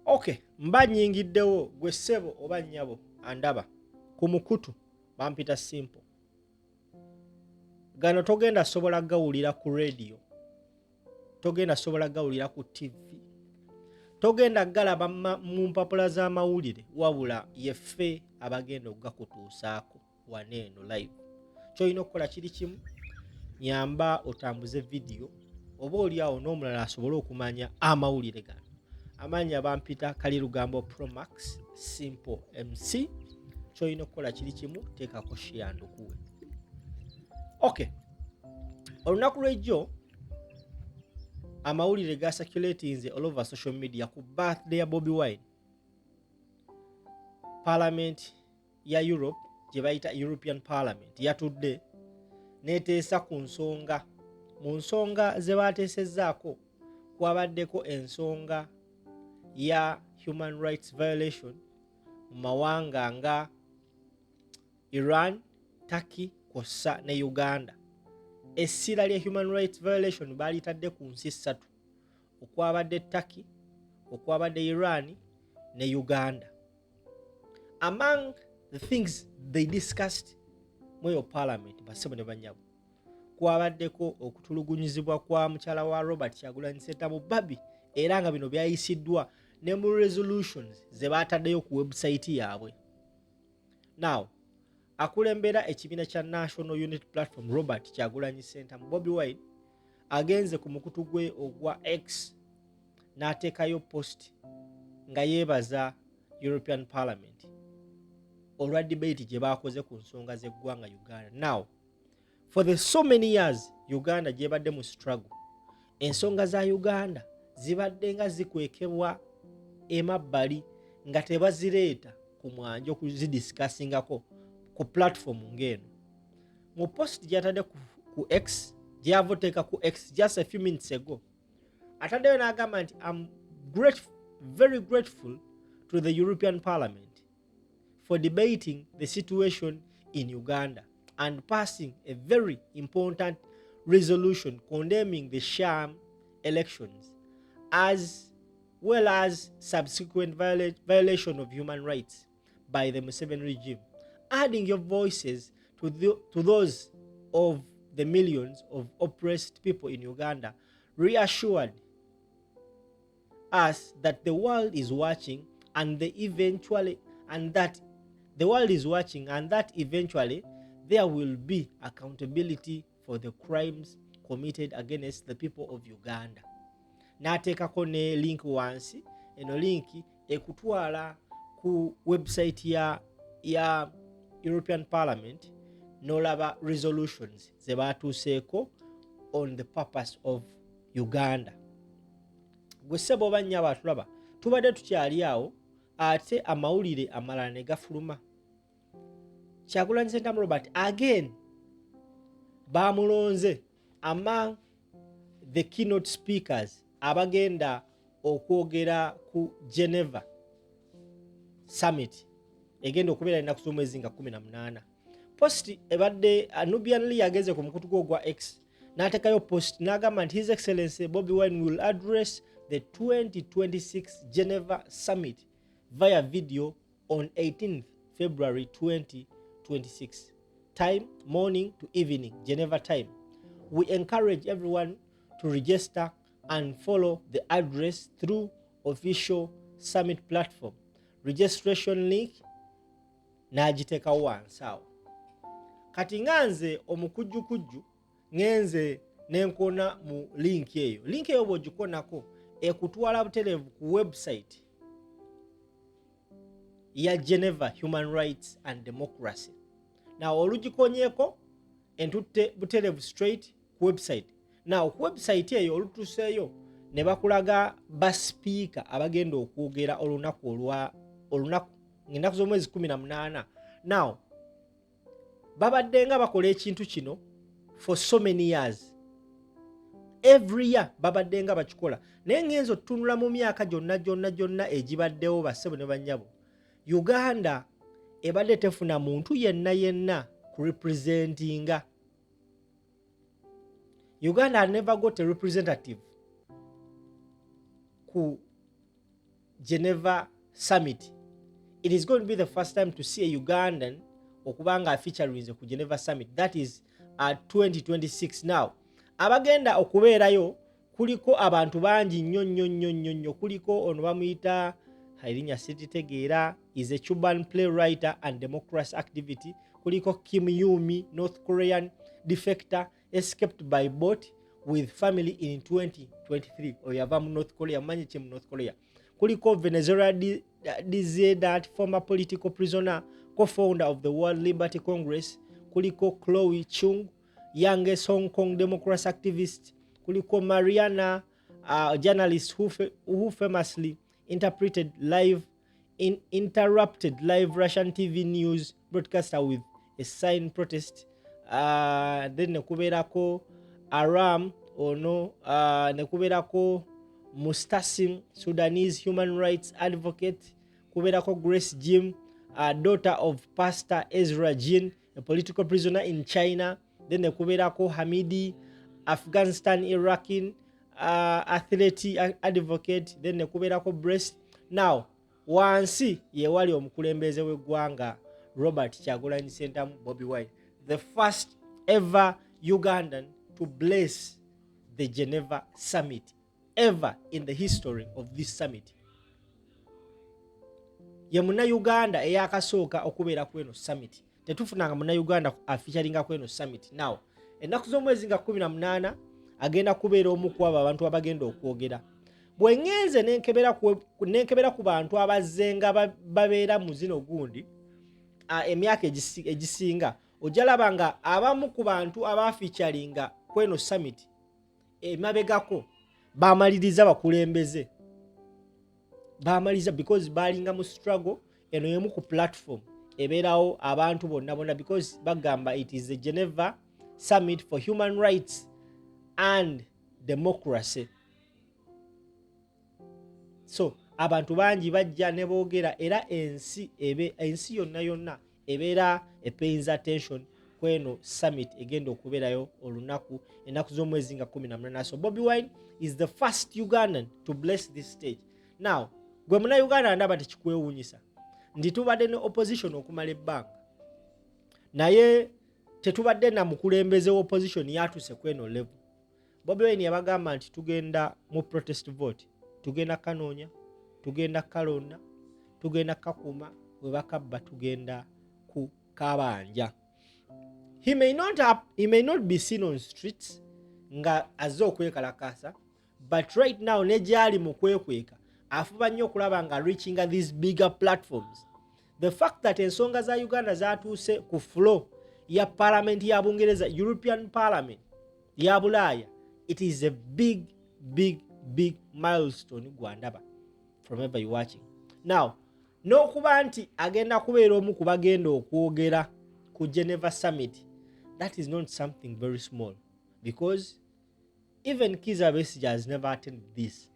Okay, mba nyingiddewo gwe ssebo oba nnyabo andaba ku mukutu bampita simple. Gano togenda sobola gawulira ku radio, togenda sobola gawulira ku TV, togenda galaba mu mpapula z'amawulire wabula yeffe abagenda okugakutuusaako waneeno live. Ky'olina okukola kiri kimu, nyamba otambuze vidiyo oba oliawo n'omulala asobole okumanya amawulire gano. Amanya bampita Kalirugambo Promax Simple MC. Ky'olina okukola kiri kimu, teekako share ndukuwe. Okay, olunaku lw'ejjo amawulire ga circulatinze all over social media ku birthday ya Bobi Wine. Parliament ya Europe gye bayita European Parliament yatudde neeteesa ku nsonga. Mu nsonga ze baateesezzaako kwabaddeko ensonga ya human rights violation mu mawanga nga Iran, Turkey kw'ossa ne Uganda. Essira lya human rights violation baalitadde ku nsi 3, okwabadde Turkey, okwabadde Iran ne Uganda. Among the things they discussed mu parliament basebo ne banyabo, kwabaddeko okutulugunyizibwa kwa mukyala wa Robert Kyagulanyi Ssentamu Bobi, era nga bino byayisiddwa ne mu resolutions ze baataddeyo ku website yaabwe. Now, akulembera ekibiina kya National Unity Platform Robert Kyagulanyi Ssentamu Bobi Wine agenze ku mukutu gwe ogwa X n'ateekayo post nga yeebaza European Parliament olwa debate gye baakoze ku nsonga z'eggwanga Uganda. Now, for the so many years Uganda gyebadde mu struggle, ensonga za Uganda zibadde nga zikwekebwa emabbali nga tebazireeta ku mwanja okuzidiscussingako ku platform ng'eno. Mu post gy'atadde ku X, gy'avoteeka ku X just a few minutes ago, ataddeyo n'agamba nti I'm very grateful to the European Parliament for debating the situation in Uganda and passing a very important resolution condemning the sham elections as well as subsequent violation of human rights by the Museveni regime, adding your voices to those of the millions of oppressed people in Uganda, reassured us that the world is watching and that eventually there will be accountability for the crimes committed against the people of Uganda. N'ateekako ne link wansi, eno link ekutwala ku website ya European Parliament n'olaba resolutions ze baatuuseeko on the purpose of Uganda. Gwe ssebo oba nnyabo atulaba, tubadde tukyali awo ate amawulire amalala ne gafuluma. Kyagulanyi Ssentamu Robert again baamulonze among the keynote speakers abagenda okwogera ku Geneva summit egenda okubeera ennaku z'omwezi nga 18. Post ebadde Nubian Lee ageze ku mukutu gwo gwa X n'ateekayo post n'agamba nti His Excellency Bobi Wine will address the 2026 Geneva summit via video on 18th February 2026. Time, morning to evening, Geneva time. We encourage everyone to register and follow the address through official summit platform. Registration link n'agiteeka wansi awo. Kati nganze omukujjukujju ngenze nenkona mu link eyo. Link eyo bw'ogikonako ekutwala butereevu ku website ya Geneva Human Rights and Democracy. Now olugikonyeeko entutte butereevu straight ku website. Now ku website eyo olutuseeyo ne bakulaga baspiika abagenda okwogera olunaku ng'ennaku z'omwezi 18. Now babadde nga bakola ekintu kino for so many years. Every year babadde nga bakikola. Naye ngenza otutunula mu myaka gyonna egibaddewo bassebo ne bannyabo, Uganda ebadde tefuna muntu yenna ku representinga. Uganda had never got a representative ku Geneva summit. It is going to be the first time to see a Ugandan okubanga featuring ku Geneva summit. That is 2026 now. Abagenda okubeerayo kuliko abantu bangi nnyo. Kuliko ono bamuyita erinnya siritegeera, is a Cuban playwright and democracy activity. Kuliko Kim Yumi, North Korean defector, escaped by boat with family in 2023. Oyava mu North Korea, manyi ki mu North Korea. Kuliko Venezuela that former political prisoner, co-founder of the World Liberty Congress. Kuliko Chloe Chung, youngest Hong Kong democracy activist. Kuliko Mariana, journalist who famously interrupted live Russian TV news broadcaster with a sign protest. Then nekuberako Aram nekuberako Mustasim, Sudanese human rights advocate. Kuberako Grace Jim, daughter of Pastor Ezra Jin, a political prisoner in China. Then nekuberako Hamidi, Afghanistan Iraqi athlete advocate. Then nekuberako Breast. Now wansi ye wali omukulembeze w'eggwanga Robert Kyagulanyi Ssentamu Bobi Wine, the first ever Ugandan to bless the Geneva summit ever in the history of this summit. Ye Munnayuganda eyakasooka okubeera ku eno summit. Tetufunanga Munnayuganda afeaturinga ku eno summit. Now ennaku z'omwezi nga 18 agenda kubeera omu ku abo abantu abagenda okwogera. Bwengenze nenkebera ku bantu abazzenga babeera mu zino gundi emyaka egisinga, ojalaba nga abamu ku bantu abafeaturinga ku eno summit emabegako bamaliriza bakulembeze, bamaliriza because balinga mu struggle eno yemu ku platform ebeerawo abantu bonna because bagamba it is the Geneva Summit for Human Rights and Democracy. So abantu bangi bajja ne boogera era ensi yonna ebeera paying attention kweno summit egenda okubeerayo olunaku ennaku z'omwezi nga 18. So Bobi Wine is the first Ugandan to bless this stage. Now gwe Munnayuganda ndaba tekikwewuunyisa ndi tubadde ne opposition okumala ebbanga, naye tetubadde na mukulembeze wa opposition yatuse kweno level. Bobi Wine yabagamba nti tugenda mu protest vote, tugenda Kanoonya, tugenda Kalonda, tugenda Kakuma, we bakabba tugenda ku Kabanja. He may not be seen on streets nga azze okwekalakasa, but right now ne gyali mu kwekweka afuba nnyo okulaba nga reaching these bigger platforms. The fact that ensonga za Uganda zatuuse ku floor ya parliament ya Bungereza, European Parliament ya Bulaaya, it is a big milestone gwandaba from ever you watching. Now n'okuba nti agenda kubeera omu ku bagenda okwogera ku Geneva Summit, that is not something very small, because even Kizza Besigye has never attended this.